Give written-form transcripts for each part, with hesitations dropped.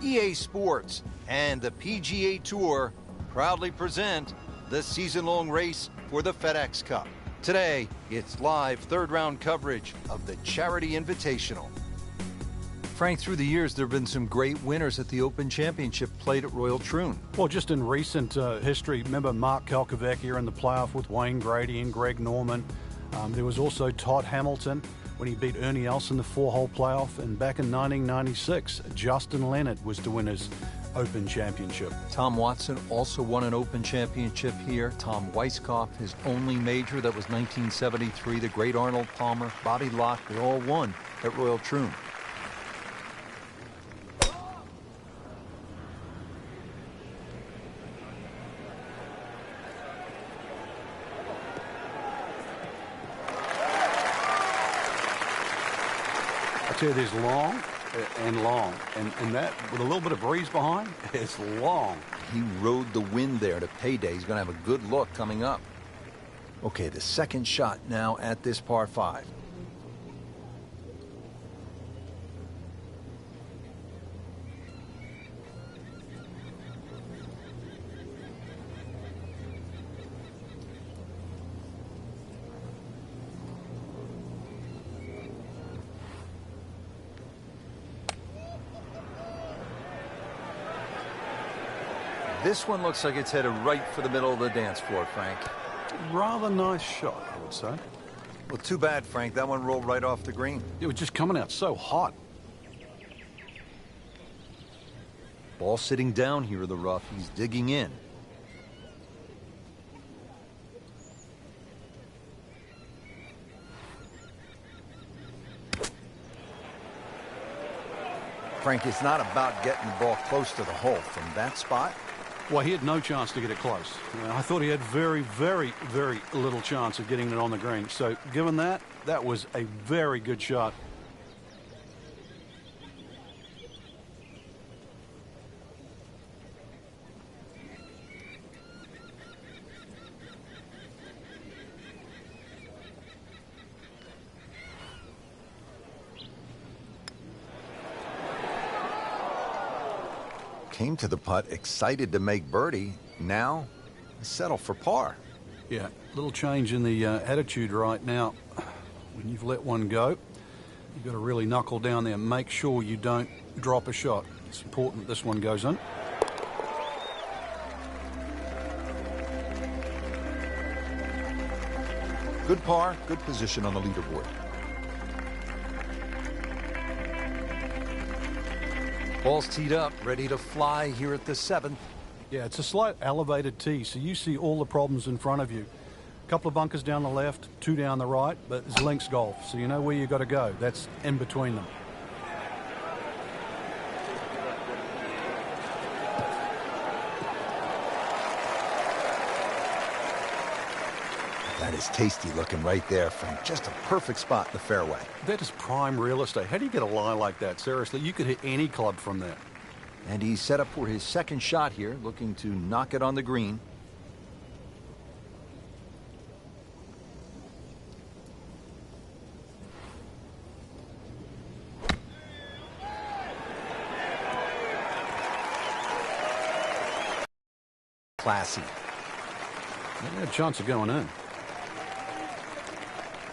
EA Sports and the PGA Tour proudly present the season-long race for the FedEx Cup. Today, it's live third-round coverage of the Charity Invitational. Frank, through the years, there have been some great winners at the Open Championship played at Royal Troon. Well, just in recent history, remember Mark Kalkovecchia in the playoff with Wayne Grady and Greg Norman. There was also Todd Hamilton when he beat Ernie Els in the four-hole playoff. And back in 1996, Justin Leonard was to win his Open Championship. Tom Watson also won an Open Championship here. Tom Weiskopf, his only major, that was 1973. The great Arnold Palmer, Bobby Locke, they all won at Royal Troon. I tell you, there's long and long, and that with a little bit of breeze behind, it's long. He rode the wind there to payday. He's going to have a good look coming up. Okay, the second shot now at this par 5. This one looks like it's headed right for the middle of the dance floor, Frank. Rather nice shot, I would say. Well, too bad, Frank. That one rolled right off the green. It was just coming out so hot. Ball sitting down here in the rough. He's digging in. Frank, it's not about getting the ball close to the hole. From that spot, well, he had no chance to get it close. I thought he had very, very, very little chance of getting it on the green. So given that, that was a very good shot. came to the putt excited to make birdie. Now settle for par. Yeah, little change in the attitude right now. When you've let one go, you've got to really knuckle down there and make sure you don't drop a shot. It's important this one goes in. Good par, good position on the leaderboard. Ball's teed up, ready to fly here at the 7th. Yeah, it's a slight elevated tee, so you see all the problems in front of you. A couple of bunkers down the left, 2 down the right, but it's links golf, so you know where you got to go. That's in between them. That is tasty looking right there, Frank. Just a perfect spot in the fairway. That is prime real estate. How do you get a lie like that? Seriously, you could hit any club from there. And he's set up for his second shot here, looking to knock it on the green. Classy. They had a chance of going in.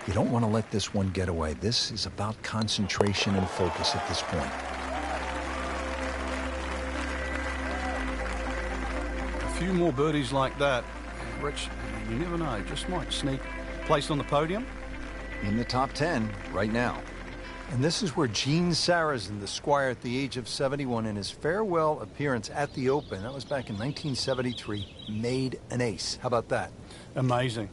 You don't want to let this one get away. This is about concentration and focus at this point. A few more birdies like that, Rich, you never know, just might sneak place on the podium. In the top 10 right now. And this is where Gene Sarazen, the squire at the age of 71, in his farewell appearance at the Open, that was back in 1973, made an ace. How about that? Amazing.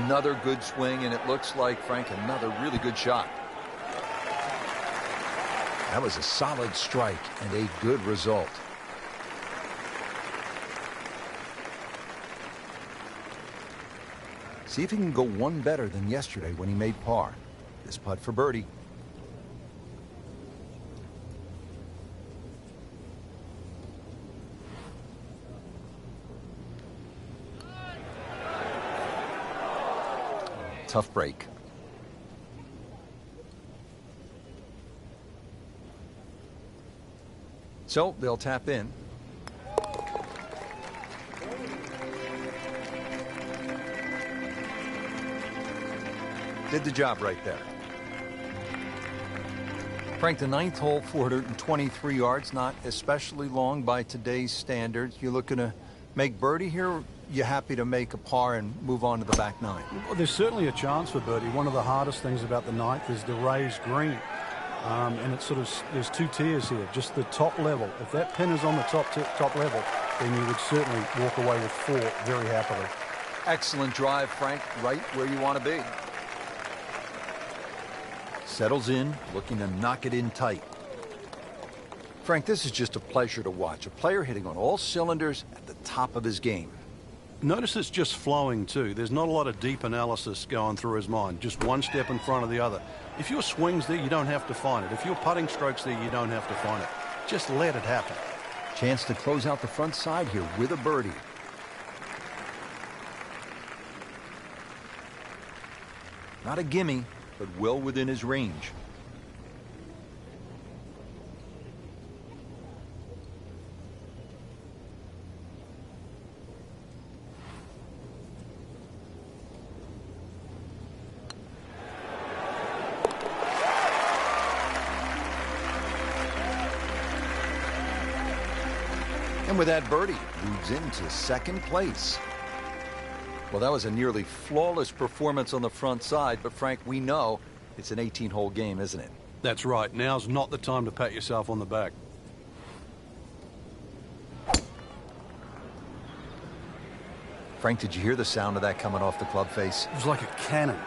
Another good swing, and it looks like, Frank, another really good shot. That was a solid strike and a good result. See if he can go one better than yesterday when he made par. This putt for birdie. Tough break. So they'll tap in. Did the job right there. Frank, the ninth hole, 423 yards, not especially long by today's standards. You looking to make birdie here? You happy to make a par and move on to the back nine? Well, there's certainly a chance for birdie. One of the hardest things about the ninth is the raised green. And it's sort of, there's two tiers here, just the top level. If that pin is on the top level, then you would certainly walk away with 4 very happily. Excellent drive, Frank, right where you want to be. Settles in, looking to knock it in tight. Frank, this is just a pleasure to watch. A player hitting on all cylinders at the top of his game. Notice it's just flowing too. There's not a lot of deep analysis going through his mind. Just one step in front of the other. If your swing's there, you don't have to find it. If your putting stroke's there, you don't have to find it. Just let it happen. Chance to close out the front side here with a birdie. Not a gimme, but well within his range. And with that birdie, moves into second place. Well, that was a nearly flawless performance on the front side, but Frank, we know it's an 18-hole game, isn't it? That's right. Now's not the time to pat yourself on the back. Frank, did you hear the sound of that coming off the club face? It was like a cannon.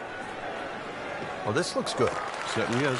Well, this looks good. Certainly is.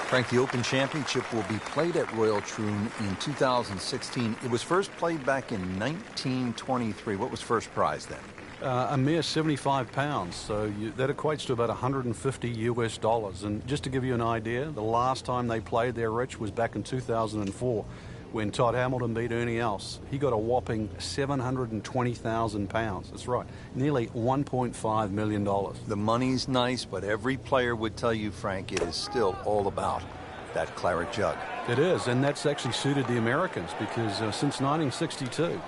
Frank, the Open Championship will be played at Royal Troon in 2016. It was first played back in 1923. What was first prize then? A mere 75 pounds, so that equates to about $150 US. And just to give you an idea, the last time they played there, Rich, was back in 2004 when Todd Hamilton beat Ernie Els. He got a whopping 720,000 pounds. That's right, nearly $1.5 million. The money's nice, but every player would tell you, Frank, it is still all about that claret jug. It is, and that's actually suited the Americans because since 1962,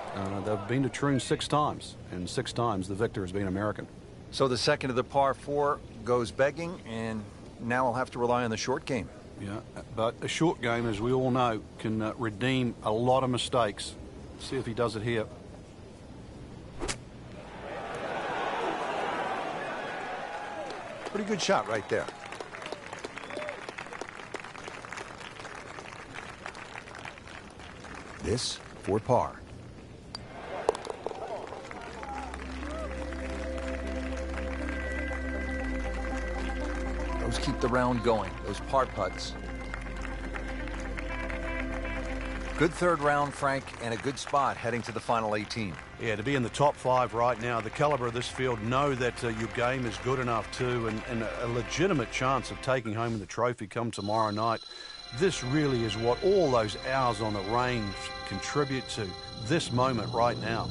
they've been to Troon 6 times, and 6 times the victor has been American. So the second of the par 4 goes begging, and now I'll have to rely on the short game. Yeah, but a short game, as we all know, can redeem a lot of mistakes. See if he does it here. Pretty good shot right there. This for par. Those keep the round going, those par putts. Good third round, Frank, and a good spot heading to the final 18. Yeah, to be in the top 5 right now, the caliber of this field, know that your game is good enough too, and a legitimate chance of taking home the trophy come tomorrow night. This really is what all those hours on the range contribute to, this moment right now.